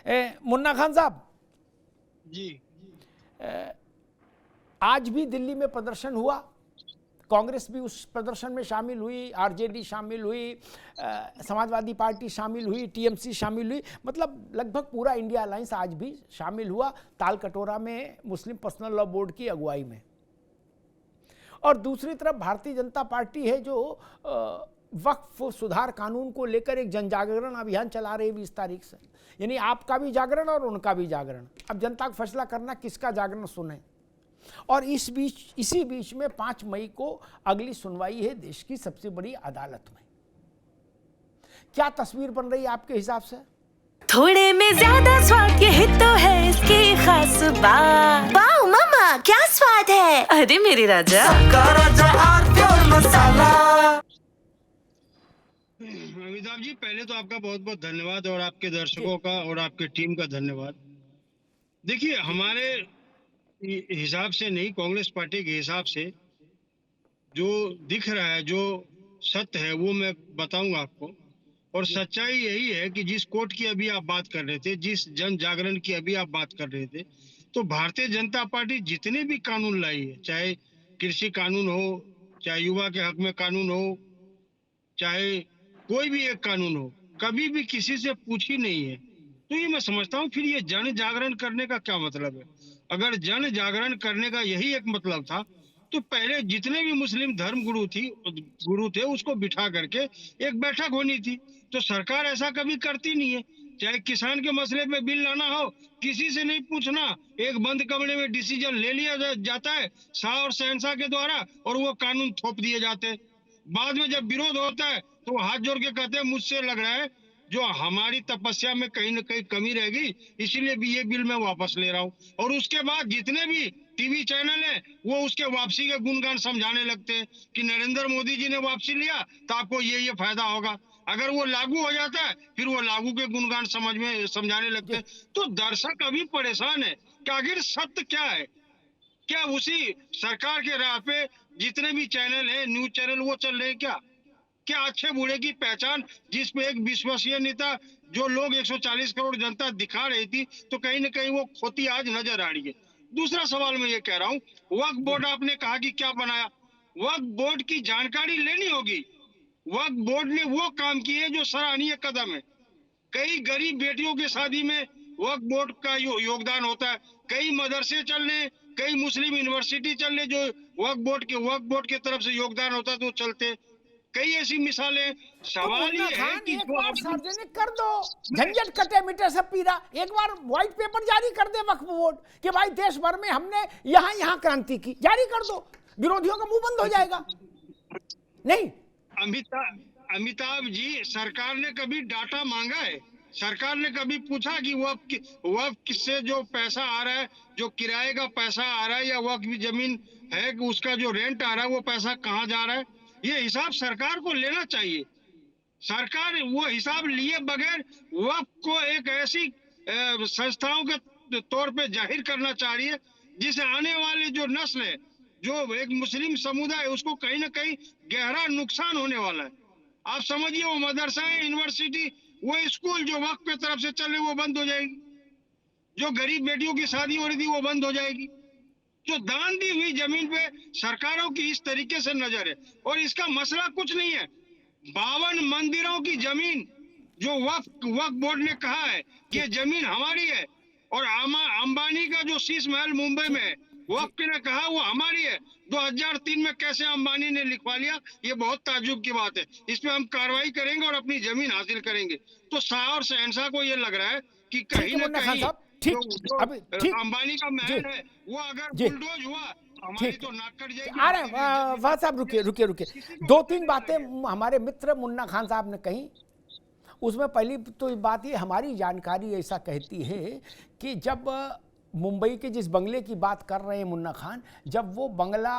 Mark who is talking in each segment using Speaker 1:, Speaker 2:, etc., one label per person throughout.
Speaker 1: मुन्ना खान साहब
Speaker 2: जी,
Speaker 1: आज भी दिल्ली में प्रदर्शन हुआ, कांग्रेस भी उस प्रदर्शन में शामिल हुई, आरजेडी शामिल हुई, समाजवादी पार्टी शामिल हुई, टीएमसी शामिल हुई, मतलब लगभग पूरा इंडिया अलायंस आज भी शामिल हुआ तालकटोरा में मुस्लिम पर्सनल लॉ बोर्ड की अगुवाई में। और दूसरी तरफ भारतीय जनता पार्टी है जो वक्फ सुधार कानून को लेकर एक जन जागरण अभियान चला रही है 20 तारीख से, यानी आपका भी जागरण और उनका भी जागरण। अब जनता को फैसला करना किसका जागरण सुने। और इसी बीच में 5 मई को अगली सुनवाई है देश की सबसे बड़ी अदालत में। क्या तस्वीर बन रही है आपके हिसाब से?
Speaker 3: थोड़े में ज्यादा स्वाद, यही तो है इसकी खास बात।
Speaker 4: वाओ मामा, क्या स्वाद है।
Speaker 3: अरे मेरे राजा,
Speaker 2: अमिताभ जी, पहले तो आपका बहुत बहुत धन्यवाद और आपके दर्शकों का और आपके टीम का धन्यवाद। देखिए, हमारे हिसाब से नहीं, कांग्रेस पार्टी के हिसाब से जो दिख रहा है, जो सत्य है, वो मैं बताऊंगा आपको। और सच्चाई यही है कि जिस कोर्ट की अभी आप बात कर रहे थे, जिस जन जागरण की अभी आप बात कर रहे थे, तो भारतीय जनता पार्टी जितने भी कानून लाई है, चाहे कृषि कानून हो, चाहे युवा के हक में कानून हो, चाहे कोई भी एक कानून हो, कभी भी किसी से पूछी नहीं है। तो ये मैं समझता हूँ, फिर ये जन जागरण करने का क्या मतलब है? अगर जन जागरण करने का यही एक मतलब था, तो पहले जितने भी मुस्लिम धर्म गुरु थे उसको बिठा करके एक बैठक होनी थी। तो सरकार ऐसा कभी करती नहीं है। चाहे किसान के मसले पे बिल लाना हो, किसी से नहीं पूछना, एक बंद कमरे में डिसीजन ले लिया जाता है शाह और शहनशाह के द्वारा, और वो कानून थोप दिए जाते हैं। बाद में जब विरोध होता है तो वो हाथ जोड़ के कहते हैं मुझसे लग रहा है जो हमारी तपस्या में कहीं ना कहीं कमी रहेगी, इसीलिए भी ये बिल मैं वापस ले रहा हूँ। और उसके बाद जितने भी टीवी चैनल है वो उसके वापसी के गुणगान समझाने लगते हैं कि नरेंद्र मोदी जी ने वापसी लिया तो आपको ये फायदा होगा। अगर वो लागू हो जाता है फिर वो लागू के गुणगान समझाने लगते हैं। तो दर्शक अभी परेशान है कि आखिर सत्य क्या है। क्या उसी सरकार के राह पे जितने भी चैनल है, न्यूज चैनल, वो चल रहे हैं क्या अच्छे बुरे की पहचान, जिस पे एक विश्वसनीय नेता जो लोग 140 करोड़ जनता दिखा रही थी, तो कहीं ना कहीं वो खोती आज नजर आ रही है। दूसरा सवाल मैं ये कह रहा हूँ, वक्फ बोर्ड आपने कहा कि क्या बनाया, वक्फ बोर्ड की जानकारी लेनी होगी। वक्फ बोर्ड ने वो काम किए जो सराहनीय कदम है। कई गरीब बेटियों की शादी में वक्फ बोर्ड का योगदान होता है। कई मदरसे चलने, कई मुस्लिम यूनिवर्सिटी चलने जो वक्फ बोर्ड की तरफ से योगदान होता है तो चलते। कई ऐसी मिसालें।
Speaker 1: तो
Speaker 2: सवाल
Speaker 1: मुन्ना
Speaker 2: ये है
Speaker 1: खान
Speaker 2: कि
Speaker 1: एक
Speaker 2: जो
Speaker 1: बार
Speaker 2: अभी
Speaker 1: सार्वजनिक कर दो, झंझट कटे मिटे सब पीरा। एक बार व्हाइट पेपर जारी कर दे वक्फ बोर्ड कि भाई देश भर में हमने यहाँ यहाँ क्रांति की, जारी कर दो, विरोधियों का मुंह बंद हो जाएगा। नहीं,
Speaker 2: अमिताभ जी, सरकार ने कभी डाटा मांगा है? सरकार ने कभी पूछा कि वक्फ से जो पैसा आ रहा है, जो किराए का पैसा आ रहा है या वक्फ जमीन है उसका जो रेंट आ रहा है, वो पैसा कहाँ जा रहा है? ये हिसाब सरकार को लेना चाहिए। सरकार वो हिसाब लिए बगैर वक्फ को एक ऐसी संस्थाओं के तौर पे जाहिर करना चाह रही है जिसे आने वाले जो नस्ल है, जो एक मुस्लिम समुदाय है, उसको कहीं ना कहीं गहरा नुकसान होने वाला है। आप समझिए, वो मदरसा, यूनिवर्सिटी, वो स्कूल जो वक्फ पे तरफ से चल रहे वो बंद हो जाएगी। जो गरीब बेटियों की शादी हो रही थी वो बंद हो जाएगी। जो दान दी हुई जमीन पे सरकारों की इस तरीके से नजर है। और इसका मसला कुछ नहीं है, 52 मंदिरों की जमीन जो वक्फ बोर्ड ने कहा है कि ये जमीन हमारी है, और अंबानी का जो शीश महल मुंबई में है, वक्फ ने कहा वो हमारी है। 2003 में कैसे अंबानी ने लिखवा लिया, ये बहुत ताज्जुब की बात है। इस पे हम कार्रवाई करेंगे और अपनी जमीन हासिल करेंगे। तो शाह और शहनशाह को ये लग रहा है कि कहीं ना कहीं जो अंबानी का महल है वो अगर बुलडोज हुआ तो हमारी तो नाक कट जाएगी।
Speaker 1: अरे वाह साहब, रुकिए। 2-3 बातें हमारे मित्र मुन्ना खान साहब ने कही। उसमें पहली तो बात ये, हमारी जानकारी ऐसा कहती है कि जब मुंबई के जिस बंगले की बात कर रहे हैं मुन्ना खान, जब वो बंगला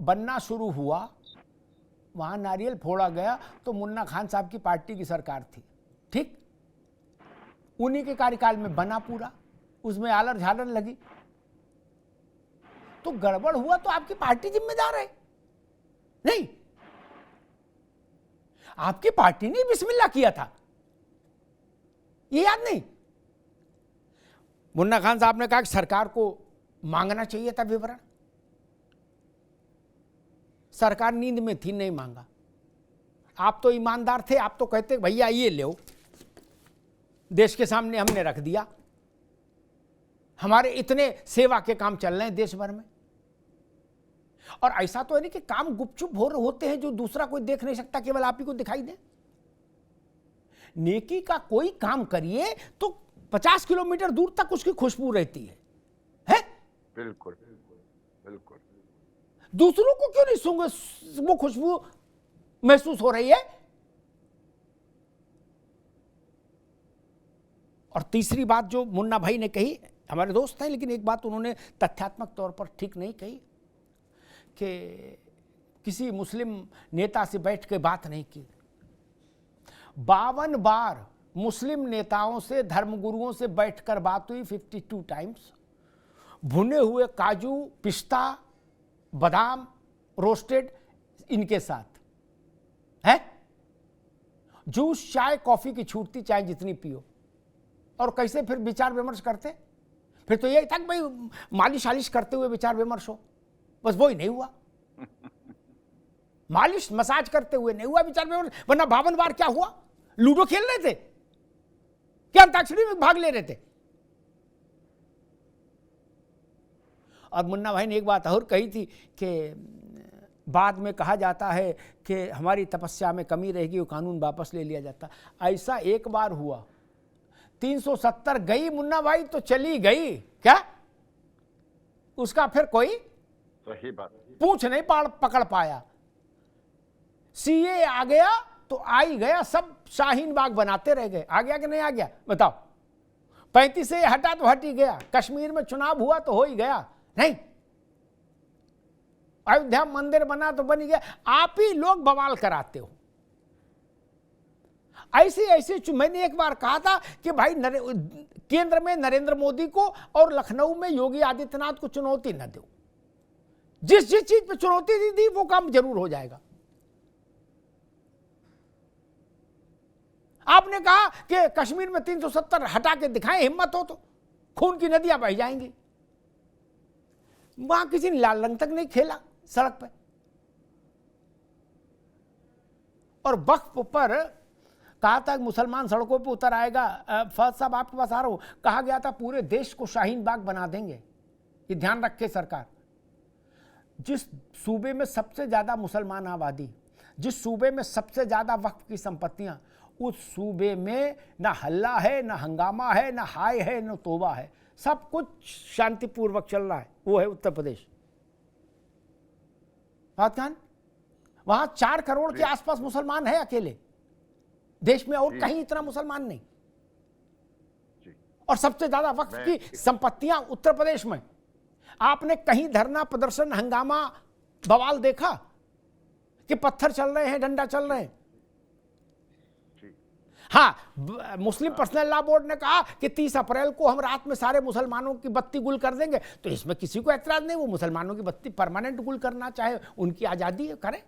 Speaker 1: बनना शुरू हुआ, वहाँ नारियल फोड़ा गया तो मुन्ना खान साहब की पार्टी की सरकार थी, ठीक? उन्हीं के कार्यकाल में बना पूरा, उसमें आलर झालर लगी, तो गड़बड़ हुआ तो आपकी पार्टी जिम्मेदार है? नहीं, आपकी पार्टी ने बिस्मिल्लाह किया था, ये याद नहीं? मुन्ना खान साहब ने कहा कि सरकार को मांगना चाहिए था विवरण। सरकार नींद में थी, नहीं मांगा। आप तो ईमानदार थे, आप तो कहते भैया ये लो, देश के सामने हमने रख दिया, हमारे इतने सेवा के काम चल रहे हैं देश भर में। और ऐसा तो है नहीं कि काम गुपचुप होते हैं जो दूसरा कोई देख नहीं सकता, केवल आप ही को दिखाई दे। नेकी का कोई काम करिए तो 50 किलोमीटर दूर तक उसकी खुशबू रहती है?
Speaker 5: बिल्कुल बिल्कुल।
Speaker 1: दूसरों को क्यों नहीं सूंघ वो खुशबू महसूस हो रही है? और तीसरी बात जो मुन्ना भाई ने कही, हमारे दोस्त हैं लेकिन एक बात उन्होंने तथ्यात्मक तौर पर ठीक नहीं कही कि किसी मुस्लिम नेता से बैठ के बात नहीं की। 52 बार मुस्लिम नेताओं से, धर्मगुरुओं से बैठकर बात हुई, 52 टाइम्स। भुने हुए काजू, पिस्ता, बादाम रोस्टेड इनके साथ है। जूस, चाय, कॉफी की छूटती, चाय जितनी पियो। और कैसे फिर विचार विमर्श करते? फिर तो यही था कि भाई मालिश आलिश करते हुए विचार विमर्श हो, बस वो ही नहीं हुआ। मालिश मसाज करते हुए नहीं हुआ विचार विमर्श। वरना 52 बार क्या हुआ? लूडो खेल रहे थे क्या? अंताक्षरी में भाग ले रहे थे? और मुन्ना भाई ने एक बात और कही थी कि बाद में कहा जाता है कि हमारी तपस्या में कमी रहेगी, वो कानून वापस ले लिया जाता। ऐसा एक बार हुआ। 370 गई मुन्ना भाई तो चली गई क्या? उसका फिर कोई
Speaker 5: सही बात,
Speaker 1: पूछ नहीं पकड़ पाया। सीए आ गया तो आ ही गया, सब शाहीन बाग बनाते रह गए। आ गया कि नहीं आ गया बताओ? 35 से हटा तो हट ही गया। कश्मीर में चुनाव हुआ तो हो ही गया, नहीं? अयोध्या मंदिर बना तो बन ही गया। आप ही लोग बवाल कराते हो। ऐसे मैंने एक बार कहा था कि भाई केंद्र में नरेंद्र मोदी को और लखनऊ में योगी आदित्यनाथ को चुनौती न दो। जिस चीज पे चुनौती दी वो काम जरूर हो जाएगा। आपने कहा कि कश्मीर में 370 हटा के दिखाएं, हिम्मत हो तो खून की नदियां बह जाएंगी। वहां किसी ने लाल रंग तक नहीं खेला सड़क पे। और वक्फ पर कहा था मुसलमान सड़कों पे उतर आएगा। फौज साहब आपके पास आ रहा हूं, कहा गया था पूरे देश को शाहीन बाग बना देंगे। ये ध्यान रखे सरकार। जिस सूबे में सबसे ज्यादा मुसलमान आबादी, जिस सूबे में सबसे ज्यादा वक्फ की संपत्तियां, उस सूबे में ना हल्ला है, ना हंगामा है, ना हाय है, ना तोबा है। सब कुछ शांतिपूर्वक चल रहा है। वो है उत्तर प्रदेश। बात कहां? वहां 4 करोड़ के आसपास मुसलमान है अकेले देश में, और कहीं इतना मुसलमान नहीं। और सबसे ज्यादा वक्फ की संपत्तियां उत्तर प्रदेश में। आपने कहीं धरना, प्रदर्शन, हंगामा, बवाल देखा कि पत्थर चल रहे हैं, डंडा चल रहे हैं? हाँ, मुस्लिम पर्सनल लॉ बोर्ड ने कहा कि 30 अप्रैल को हम रात में सारे मुसलमानों की बत्ती गुल कर देंगे। तो इसमें किसी को एतराज नहीं। वो मुसलमानों की बत्ती परमानेंट गुल करना चाहे, उनकी आजादी है, करें।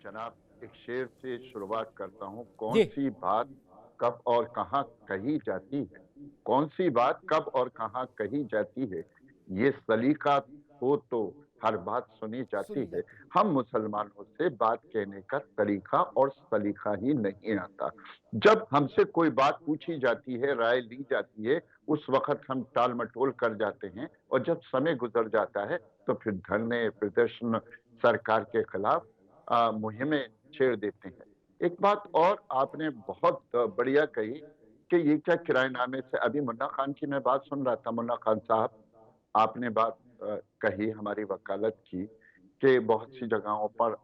Speaker 5: जनाब एक शेर से शुरुआत करता हूँ। कौन सी बात कब और कहाँ कही जाती है? कौन सी बात कब और कहाँ कही जाती है? ये सलीका हो तो हर बात सुनी जाती है। हम मुसलमानों से बात कहने का तरीका और सलीका ही नहीं आता। जब हमसे कोई बात पूछी जाती है, राय ली जाती है, उस वक्त हम टाल मटोल कर जाते हैं। और जब समय गुजर जाता है तो फिर धरने, प्रदर्शन, सरकार के खिलाफ मुहिमें छेड़ देते हैं। एक बात और आपने बहुत बढ़िया कही कि ये क्या किराएनामे से, अभी मुन्ना खान की मैं बात सुन रहा था। मुन्ना खान साहब, आपने बात कही, हमारी वकालत की कि बहुत सी जगहों पर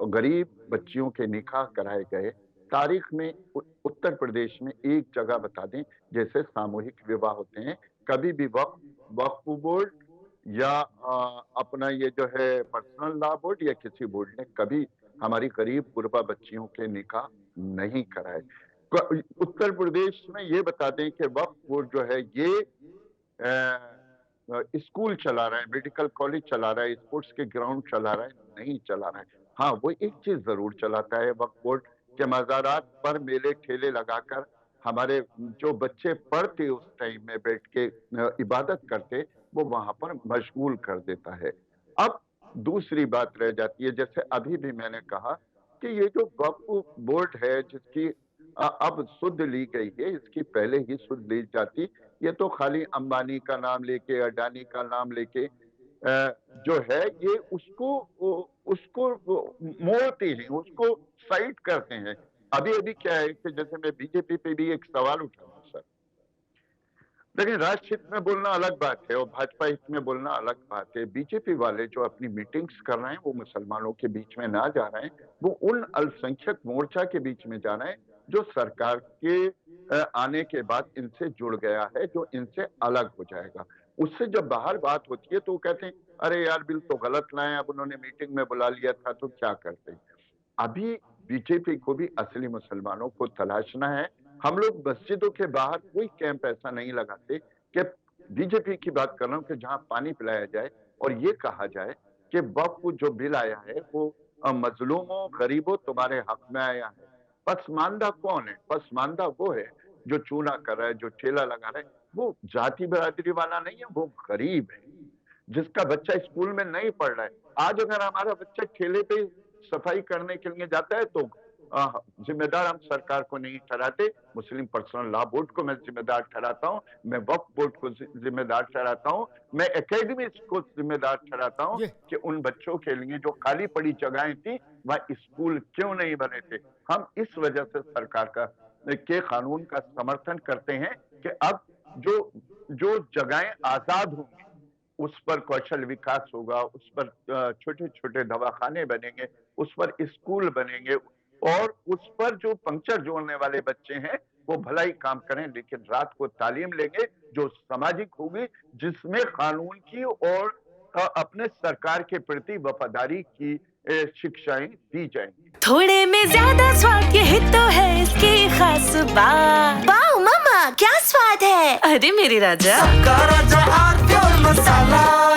Speaker 5: गरीब बच्चियों के निकाह कराए गए। तारीख में उत्तर प्रदेश में एक जगह बता दें जैसे सामूहिक विवाह होते हैं, कभी भी वक्फ बोर्ड या अपना ये जो है पर्सनल लॉ बोर्ड या किसी बोर्ड ने कभी हमारी गरीब गुरबा बच्चियों के निकाह नहीं कराए। उत्तर प्रदेश में ये बता दें कि वक्फ बोर्ड जो है ये स्कूल चला रहा है, मेडिकल कॉलेज चला रहा है, स्पोर्ट्स के ग्राउंड चला रहा है, नहीं चला रहा है। हाँ, वो एक चीज जरूर चलाता है वक्फ बोर्ड के मज़ारात पर मेले ठेले लगाकर हमारे जो बच्चे पढ़ते उस टाइम में बैठ के इबादत करते, वो वहां पर मशगूल कर देता है। अब दूसरी बात रह जाती है, जैसे अभी भी मैंने कहा कि ये जो वक्फ बोर्ड है जिसकी अब सुध ली गई है, इसकी पहले ही सुध ली जाती। ये तो खाली अंबानी का नाम लेके, अडानी का नाम लेके जो है ये उसको मोड़ते हैं, उसको साइड करते हैं। अभी अभी क्या है कि जैसे मैं बीजेपी पे भी एक सवाल उठाऊं सर, लेकिन राष्ट्र हित में बोलना अलग बात है और भाजपा हित में बोलना अलग बात है। बीजेपी वाले जो अपनी मीटिंग्स कर रहे हैं वो मुसलमानों के बीच में ना जा रहे हैं, वो उन अल्पसंख्यक मोर्चा के बीच में जा रहे हैं जो सरकार के आने के बाद इनसे जुड़ गया है, जो इनसे अलग हो जाएगा। उससे जब बाहर बात होती है तो वो कहते हैं अरे यार बिल तो गलत लाए, अब उन्होंने मीटिंग में बुला लिया था तो क्या करते। अभी बीजेपी को भी असली मुसलमानों को तलाशना है। हम लोग मस्जिदों के बाहर कोई कैंप ऐसा नहीं लगाते कि बीजेपी की बात कर रहा हूं कि जहां पानी पिलाया जाए और ये कहा जाए कि वक्फ जो बिल आया है वो मजलूमों गरीबों तुम्हारे हक में आया है। पसमानदा कौन है? पसमानदा वो है जो चूना कर रहा है, जो ठेला लगा रहा है, वो जाति बिरादरी वाला नहीं है, वो गरीब है जिसका बच्चा स्कूल में नहीं पढ़ रहा है। आज अगर हमारा बच्चा ठेले पे सफाई करने के लिए जाता है तो जिम्मेदार हम सरकार को नहीं ठहराते, मुस्लिम पर्सनल लॉ बोर्ड को मैं जिम्मेदार ठहराता हूं, मैं वक्फ बोर्ड को जिम्मेदार ठहराता हूं, मैं एकेडमी को जिम्मेदार ठहराता हूं कि उन बच्चों के लिए जो खाली पड़ी जगहें थी वह स्कूल क्यों नहीं बने थे। हम इस वजह से सरकार के कानून का समर्थन करते हैं कि अब जो जगहें आजाद होंगी उस पर कौशल विकास होगा, उस पर छोटे छोटे दवाखाने बनेंगे, उस पर स्कूल बनेंगे और उस पर जो पंक्चर जोड़ने वाले बच्चे हैं वो भलाई काम करें, लेकिन रात को तालीम लेंगे जो सामाजिक होगी, जिसमें कानून की और अपने सरकार के प्रति वफादारी की शिक्षाएं दी जाएंगी।
Speaker 3: थोड़े में ज्यादा स्वाद, यही तो है इसकी खास बात।
Speaker 4: वाओ मम्मा क्या स्वाद है।
Speaker 3: अरे मेरे राजा,
Speaker 6: सबका राजा आरती और मसाला।